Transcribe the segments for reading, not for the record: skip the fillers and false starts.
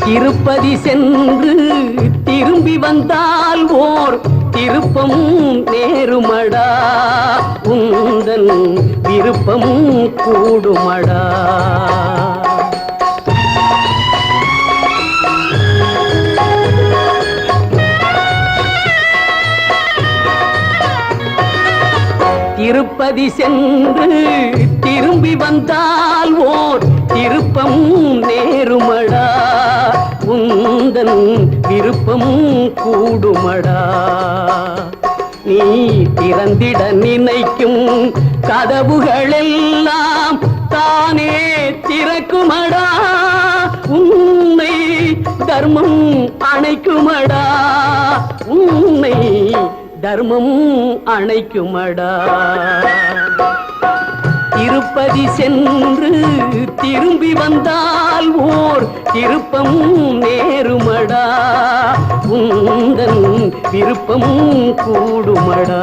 திருப்பதி சென்று திரும்பி வந்தால் ஓர் திருப்பமும் நேருமடா, உந்தன் விருப்பமும் கூடுமடா. திருப்பதி சென்று திரும்பி வந்தால் ஓர் திருப்பமும் நேருமடா, உந்தன் விருப்பமும் கூடுமடா. நீ திறந்திட நினைக்கும் கதவுகளெல்லாம் தானே திறக்குமடா, உன்னை தர்மம் அணைக்குமடா, உன்னை தர்மம் அணைக்குமடா. திருப்பதி சென்று திரும்பி வந்தால் ஓர் திருப்பம் நேருமடா, உந்தன் விருப்பம் கூடுமடா.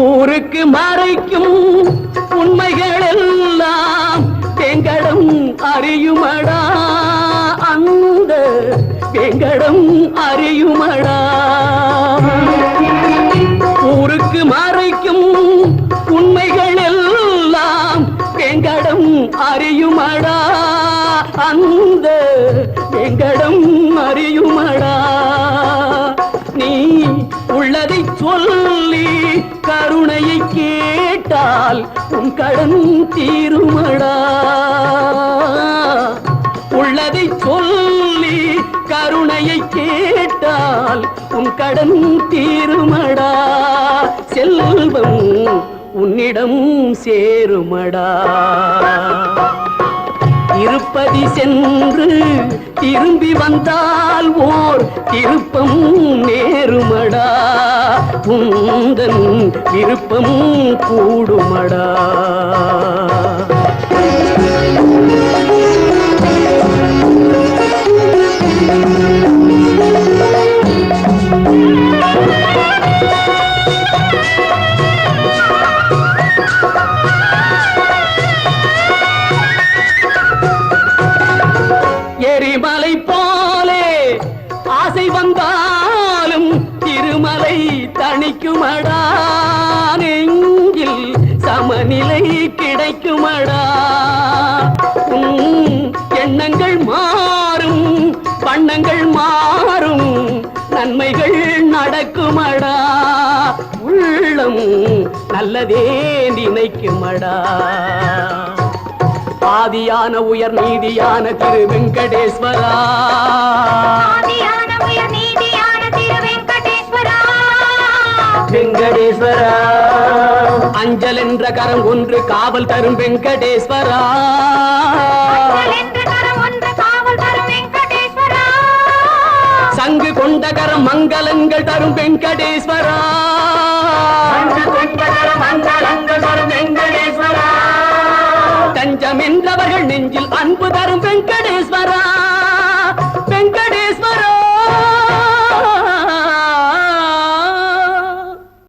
ஊருக்கு மறைக்கும் உண்மைகள் எல்லாம் வெங்கடம் அறியுமடா, அந்த வெங்கடம் அறியுமடா. ஊருக்கு மறைக்கும் உண்மைகள் எல்லாம் வெங்கடம் அறியுமடா, அந்த வெங்கடம் அறியுமடா. நீ உள்ளதை சொல்லி கருணையை கேட்டால் உன் கடன் தீருமடா, உள்ளதை சொல்லி கருணையை கேட்டால் உன் கடன் தீருமடா. செல்வம் உன்னிடம் சேருமடா. திருப்பதி சென்று திரும்பி வந்தால் ஓர் திருப்பம் நேருமடா, உந்தன் விருப்பம் கூடுமடா. எரிமலை போலே ஆசை வந்தாலும் திருமலை தணிக்குமடா, நெஞ்சில் சமநிலை கிடைக்குமடா. எண்ணங்கள் மாறும் வண்ணங்கள் மாறும் நன்மைகள் நடக்குமடா, உள்ளம் நல்லதே நினைக்குமடா. ஆதியான உயர் நீதியான திரு வெங்கடேஸ்வரா, ஆதியான உயர் நீதியான திரு வெங்கடேஸ்வரா, வெங்கடேஸ்வரா. அஞ்சல் என்ற கரம் ஒன்று காவல் தரும் வெங்கடேஸ்வரா, அஞ்சல் என்ற கரம் ஒன்று காவல் தரும் வெங்கடேஸ்வரா. சங்கு கொண்ட கரம் மங்களங்கள் தரும் வெங்கடேஸ்வரா, சங்கு